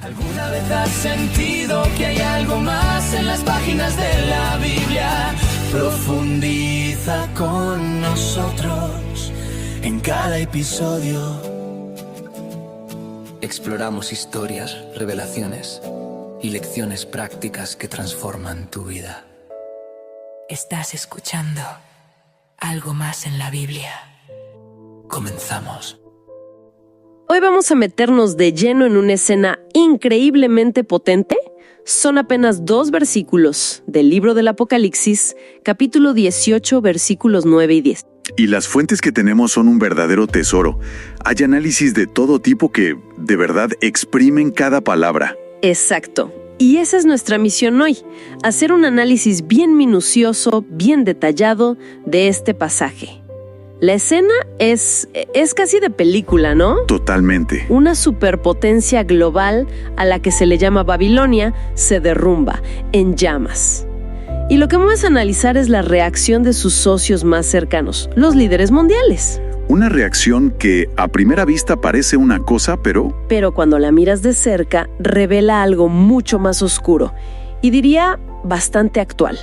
¿Alguna vez has sentido que hay algo más en las páginas de la Biblia? Profundiza con nosotros en cada episodio. Exploramos historias, revelaciones y lecciones prácticas que transforman tu vida. Estás escuchando Algo Más en la Biblia. Comenzamos. Hoy vamos a meternos de lleno en una escena increíblemente potente. Son apenas 2 versículos del libro del Apocalipsis, capítulo 18, versículos 9 y 10. Y las fuentes que tenemos son un verdadero tesoro. Hay análisis de todo tipo que, de verdad, exprimen cada palabra. Exacto. Y esa es nuestra misión hoy, hacer un análisis bien minucioso, bien detallado de este pasaje. La escena es casi de película, ¿no? Totalmente. Una superpotencia global a la que se le llama Babilonia se derrumba en llamas. Y lo que vamos a analizar es la reacción de sus socios más cercanos, los líderes mundiales. Una reacción que a primera vista parece una cosa, pero cuando la miras de cerca, revela algo mucho más oscuro y diría bastante actual.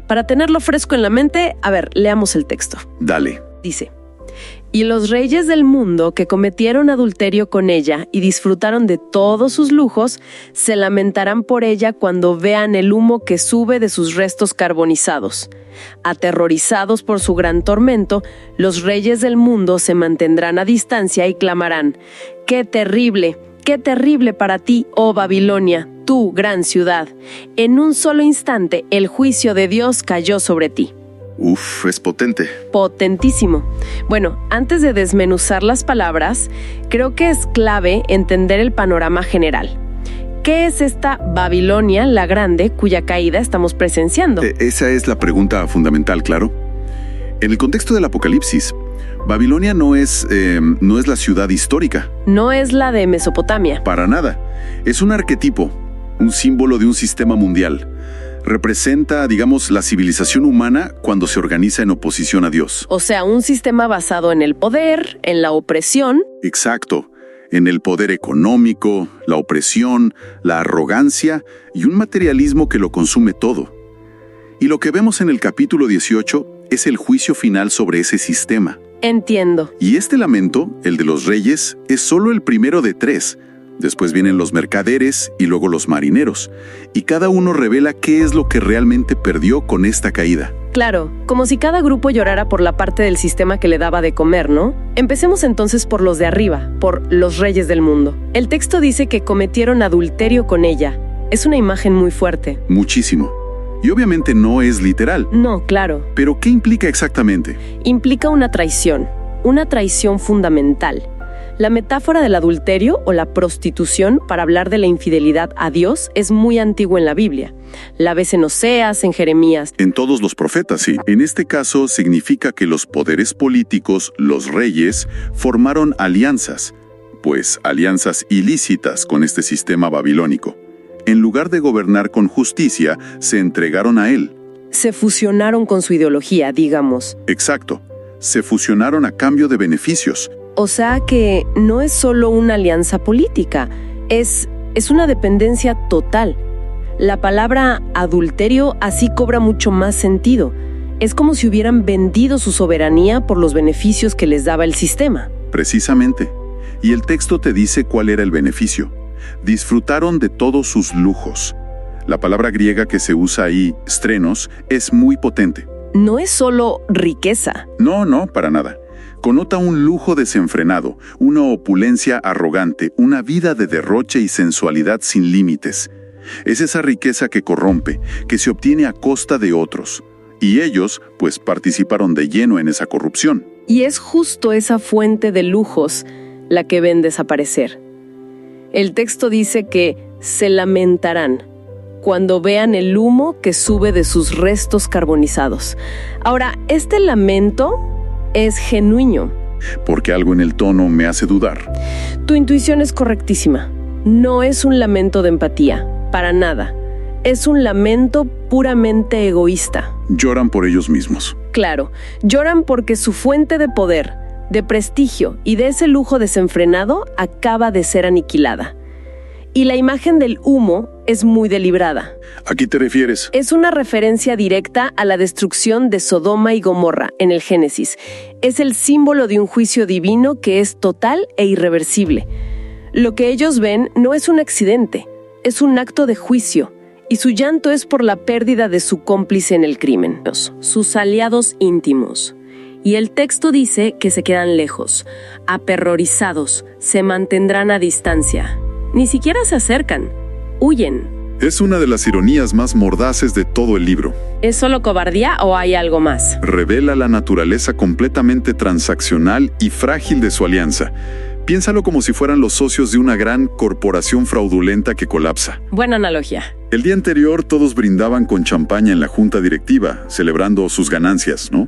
Para tenerlo fresco en la mente, leamos el texto. Dale. Dice: y los reyes del mundo que cometieron adulterio con ella y disfrutaron de todos sus lujos, se lamentarán por ella cuando vean el humo que sube de sus restos carbonizados. Aterrorizados por su gran tormento, los reyes del mundo se mantendrán a distancia y clamarán: ¡qué terrible para ti, oh Babilonia, tú, gran ciudad! En un solo instante el juicio de Dios cayó sobre ti. Uf, es potente. Potentísimo. Bueno, antes de desmenuzar las palabras, creo que es clave entender el panorama general. ¿Qué es esta Babilonia la Grande cuya caída estamos presenciando? Esa es la pregunta fundamental, claro. En el contexto del Apocalipsis, Babilonia no es la ciudad histórica. No es la de Mesopotamia. Para nada. Es un arquetipo, un símbolo de un sistema mundial. Representa, digamos, la civilización humana cuando se organiza en oposición a Dios. O sea, un sistema basado en el poder, en la opresión. Exacto. En el poder económico, la opresión, la arrogancia y un materialismo que lo consume todo. Y lo que vemos en el capítulo 18 es el juicio final sobre ese sistema. Entiendo. Y este lamento, el de los reyes, es solo el primero de 3. Después vienen los mercaderes y luego los marineros. Y cada uno revela qué es lo que realmente perdió con esta caída. Claro, como si cada grupo llorara por la parte del sistema que le daba de comer, ¿no? Empecemos entonces por los de arriba, por los reyes del mundo. El texto dice que cometieron adulterio con ella. Es una imagen muy fuerte. Muchísimo. Y obviamente no es literal. No, claro. ¿Pero qué implica exactamente? Implica una traición fundamental. La metáfora del adulterio o la prostitución para hablar de la infidelidad a Dios es muy antigua en la Biblia. La ves en Oseas, en Jeremías. En todos los profetas, sí. En este caso significa que los poderes políticos, los reyes, formaron alianzas, pues alianzas ilícitas con este sistema babilónico. En lugar de gobernar con justicia, se entregaron a él. Se fusionaron con su ideología, digamos. Exacto. Se fusionaron a cambio de beneficios. O sea que no es solo una alianza política, es una dependencia total. La palabra adulterio así cobra mucho más sentido. Es como si hubieran vendido su soberanía por los beneficios que les daba el sistema. Precisamente. Y el texto te dice cuál era el beneficio. Disfrutaron de todos sus lujos. La palabra griega que se usa ahí, strenos, es muy potente. No es solo riqueza. No, para nada. Connota un lujo desenfrenado, una opulencia arrogante, una vida de derroche y sensualidad sin límites. Es esa riqueza que corrompe, que se obtiene a costa de otros. Y ellos, pues, participaron de lleno en esa corrupción. Y es justo esa fuente de lujos la que ven desaparecer. El texto dice que se lamentarán cuando vean el humo que sube de sus restos carbonizados. Ahora, este lamento es genuino. Porque algo en el tono me hace dudar. Tu intuición es correctísima. No es un lamento de empatía, para nada. Es un lamento puramente egoísta. Lloran por ellos mismos. Claro, lloran porque su fuente de poder, de prestigio y de ese lujo desenfrenado acaba de ser aniquilada. Y la imagen del humo es muy deliberada. ¿A qué te refieres? Es una referencia directa a la destrucción de Sodoma y Gomorra en el Génesis. Es el símbolo de un juicio divino que es total e irreversible. Lo que ellos ven no es un accidente, es un acto de juicio. Y su llanto es por la pérdida de su cómplice en el crimen, sus aliados íntimos. Y el texto dice que se quedan lejos, aterrorizados, se mantendrán a distancia. Ni siquiera se acercan, huyen. Es una de las ironías más mordaces de todo el libro. ¿Es solo cobardía o hay algo más? Revela la naturaleza completamente transaccional y frágil de su alianza. Piénsalo como si fueran los socios de una gran corporación fraudulenta que colapsa. Buena analogía. El día anterior todos brindaban con champaña en la junta directiva, celebrando sus ganancias, ¿no?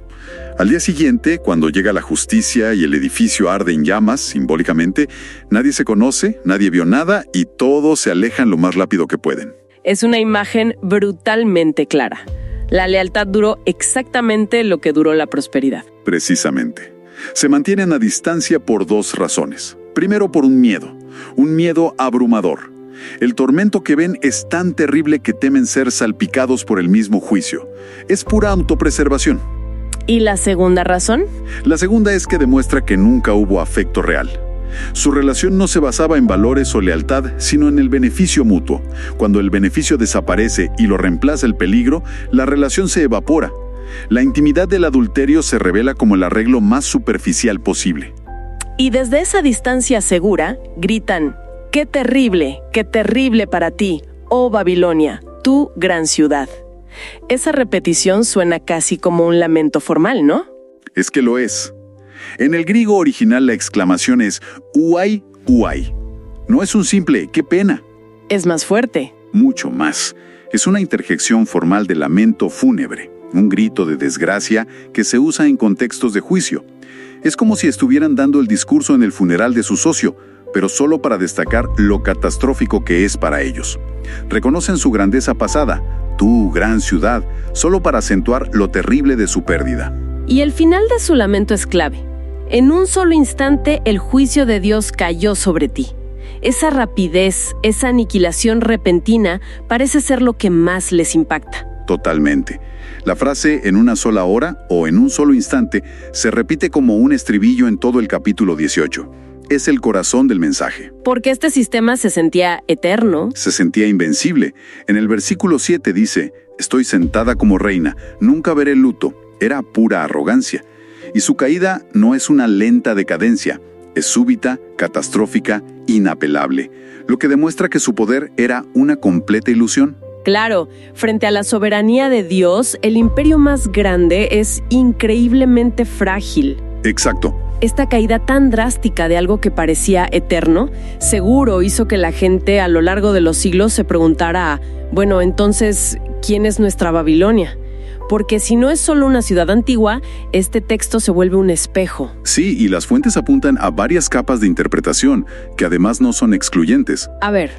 Al día siguiente, cuando llega la justicia y el edificio arde en llamas, simbólicamente, nadie se conoce, nadie vio nada y todos se alejan lo más rápido que pueden. Es una imagen brutalmente clara. La lealtad duró exactamente lo que duró la prosperidad. Precisamente. Se mantienen a distancia por dos razones. Primero, por un miedo abrumador. El tormento que ven es tan terrible que temen ser salpicados por el mismo juicio. Es pura autopreservación. ¿Y la segunda razón? La segunda es que demuestra que nunca hubo afecto real. Su relación no se basaba en valores o lealtad, sino en el beneficio mutuo. Cuando el beneficio desaparece y lo reemplaza el peligro, la relación se evapora. La intimidad del adulterio se revela como el arreglo más superficial posible. Y desde esa distancia segura, gritan: qué terrible para ti, oh Babilonia, tu gran ciudad. Esa repetición suena casi como un lamento formal, ¿no? Es que lo es. En el griego original la exclamación es uai, uai. No es un simple qué pena. Es más fuerte. Mucho más. Es una interjección formal de lamento fúnebre. Un grito de desgracia que se usa en contextos de juicio. Es como si estuvieran dando el discurso en el funeral de su socio, pero solo para destacar lo catastrófico que es para ellos. Reconocen su grandeza pasada, tu gran ciudad, solo para acentuar lo terrible de su pérdida. Y el final de su lamento es clave. En un solo instante el juicio de Dios cayó sobre ti. Esa rapidez, esa aniquilación repentina parece ser lo que más les impacta. Totalmente. La frase en una sola hora o en un solo instante se repite como un estribillo en todo el capítulo 18. Es el corazón del mensaje. Porque este sistema se sentía eterno. Se sentía invencible. En el versículo 7 dice, estoy sentada como reina, nunca veré luto. Era pura arrogancia. Y su caída no es una lenta decadencia, es súbita, catastrófica, inapelable, lo que demuestra que su poder era una completa ilusión. Claro, frente a la soberanía de Dios, el imperio más grande es increíblemente frágil. Exacto. Esta caída tan drástica de algo que parecía eterno, seguro hizo que la gente a lo largo de los siglos se preguntara, bueno, entonces, ¿quién es nuestra Babilonia? Porque si no es solo una ciudad antigua, este texto se vuelve un espejo. Sí, y las fuentes apuntan a varias capas de interpretación, que además no son excluyentes. A ver.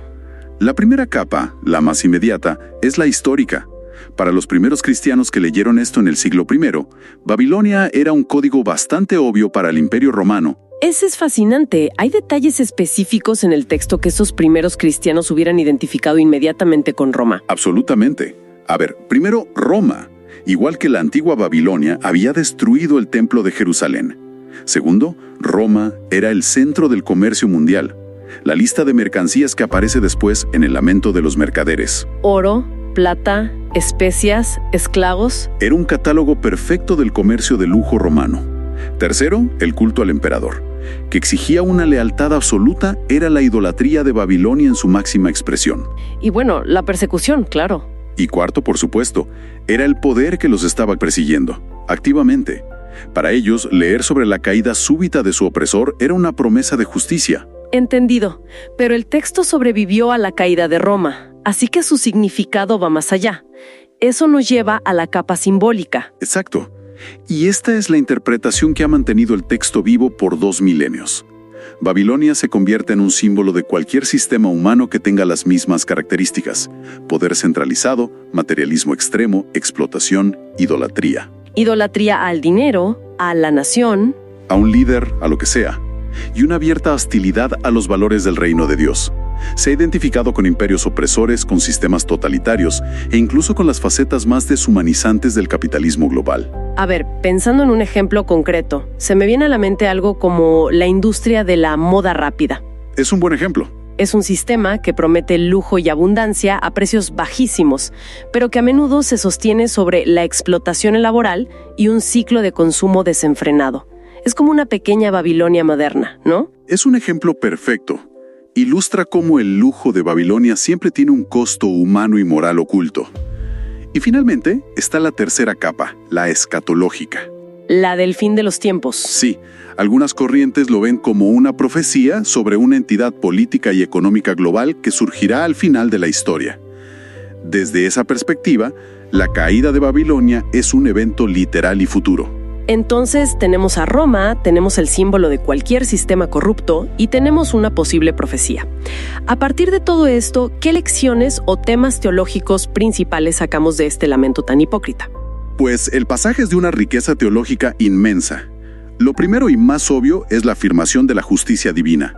La primera capa, la más inmediata, es la histórica. Para los primeros cristianos que leyeron esto en el siglo I, Babilonia era un código bastante obvio para el Imperio Romano. Ese es fascinante. ¿Hay detalles específicos en el texto que esos primeros cristianos hubieran identificado inmediatamente con Roma? Absolutamente. A ver, primero, Roma, igual que la antigua Babilonia, había destruido el templo de Jerusalén. Segundo, Roma era el centro del comercio mundial. La lista de mercancías que aparece después en el lamento de los mercaderes. Oro, plata, especias, esclavos. Era un catálogo perfecto del comercio de lujo romano. Tercero, el culto al emperador, que exigía una lealtad absoluta, era la idolatría de Babilonia en su máxima expresión. Y bueno, la persecución, claro. Y cuarto, por supuesto, era el poder que los estaba persiguiendo, activamente. Para ellos, leer sobre la caída súbita de su opresor era una promesa de justicia. Entendido, pero el texto sobrevivió a la caída de Roma, así que su significado va más allá. Eso nos lleva a la capa simbólica. Exacto. Y esta es la interpretación que ha mantenido el texto vivo por 2 milenios. Babilonia se convierte en un símbolo de cualquier sistema humano que tenga las mismas características: poder centralizado, materialismo extremo, explotación, idolatría. Idolatría al dinero, a la nación, a un líder, a lo que sea, y una abierta hostilidad a los valores del reino de Dios. Se ha identificado con imperios opresores, con sistemas totalitarios e incluso con las facetas más deshumanizantes del capitalismo global. A ver, pensando en un ejemplo concreto, se me viene a la mente algo como la industria de la moda rápida. Es un buen ejemplo. Es un sistema que promete lujo y abundancia a precios bajísimos, pero que a menudo se sostiene sobre la explotación laboral y un ciclo de consumo desenfrenado. Es como una pequeña Babilonia moderna, ¿no? Es un ejemplo perfecto. Ilustra cómo el lujo de Babilonia siempre tiene un costo humano y moral oculto. Y finalmente está la tercera capa, la escatológica. La del fin de los tiempos. Sí, algunas corrientes lo ven como una profecía sobre una entidad política y económica global que surgirá al final de la historia. Desde esa perspectiva, la caída de Babilonia es un evento literal y futuro. Entonces tenemos a Roma, tenemos el símbolo de cualquier sistema corrupto y tenemos una posible profecía. A partir de todo esto, ¿qué lecciones o temas teológicos principales sacamos de este lamento tan hipócrita? Pues el pasaje es de una riqueza teológica inmensa. Lo primero y más obvio es la afirmación de la justicia divina.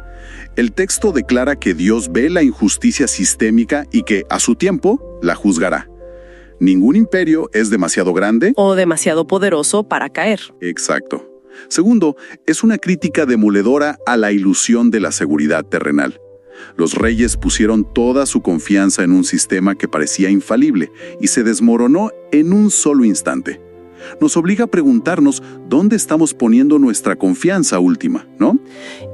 El texto declara que Dios ve la injusticia sistémica y que, a su tiempo, la juzgará. Ningún imperio es demasiado grande o demasiado poderoso para caer. Exacto. Segundo, es una crítica demoledora a la ilusión de la seguridad terrenal. Los reyes pusieron toda su confianza en un sistema que parecía infalible y se desmoronó en un solo instante. Nos obliga a preguntarnos dónde estamos poniendo nuestra confianza última, ¿no?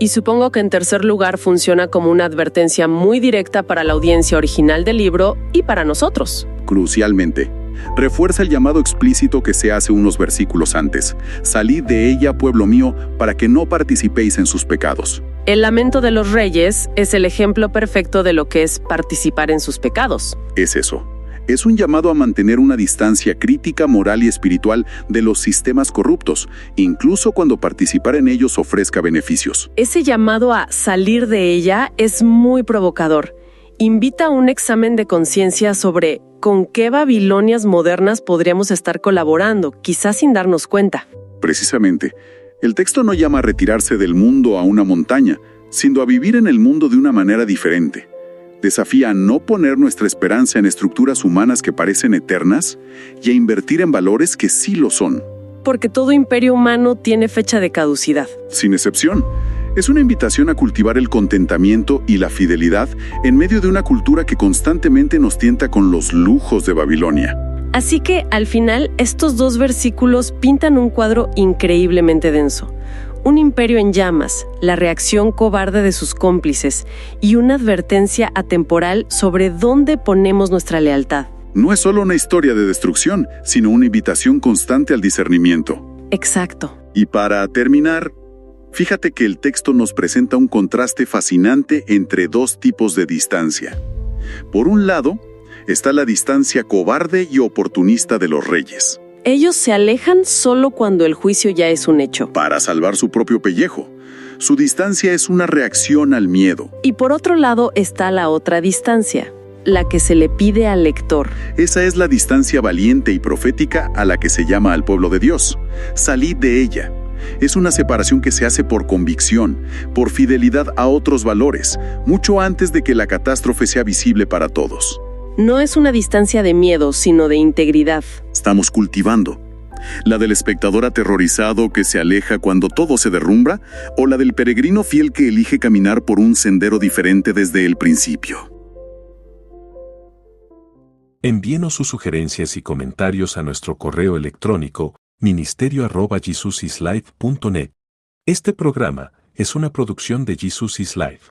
Y supongo que en tercer lugar funciona como una advertencia muy directa para la audiencia original del libro y para nosotros. Crucialmente, refuerza el llamado explícito que se hace unos versículos antes. Salid de ella, pueblo mío, para que no participéis en sus pecados. El lamento de los reyes es el ejemplo perfecto de lo que es participar en sus pecados. Es eso. Es un llamado a mantener una distancia crítica, moral y espiritual de los sistemas corruptos, incluso cuando participar en ellos ofrezca beneficios. Ese llamado a salir de ella es muy provocador. Invita a un examen de conciencia sobre con qué Babilonias modernas podríamos estar colaborando, quizás sin darnos cuenta. Precisamente, el texto no llama a retirarse del mundo a una montaña, sino a vivir en el mundo de una manera diferente. Desafía a no poner nuestra esperanza en estructuras humanas que parecen eternas y a invertir en valores que sí lo son. Porque todo imperio humano tiene fecha de caducidad. Sin excepción. Es una invitación a cultivar el contentamiento y la fidelidad en medio de una cultura que constantemente nos tienta con los lujos de Babilonia. Así que, al final, estos dos versículos pintan un cuadro increíblemente denso. Un imperio en llamas, la reacción cobarde de sus cómplices y una advertencia atemporal sobre dónde ponemos nuestra lealtad. No es solo una historia de destrucción, sino una invitación constante al discernimiento. Exacto. Y para terminar, fíjate que el texto nos presenta un contraste fascinante entre dos tipos de distancia. Por un lado, está la distancia cobarde y oportunista de los reyes. Ellos se alejan solo cuando el juicio ya es un hecho. Para salvar su propio pellejo. Su distancia es una reacción al miedo. Y por otro lado está la otra distancia, la que se le pide al lector. Esa es la distancia valiente y profética a la que se llama al pueblo de Dios. Salid de ella. Es una separación que se hace por convicción, por fidelidad a otros valores, mucho antes de que la catástrofe sea visible para todos. No es una distancia de miedo, sino de integridad. Estamos cultivando. ¿La del espectador aterrorizado que se aleja cuando todo se derrumba? ¿O la del peregrino fiel que elige caminar por un sendero diferente desde el principio? Envíenos sus sugerencias y comentarios a nuestro correo electrónico ministerio@jesusislife.net. Este programa es una producción de Jesus is Life.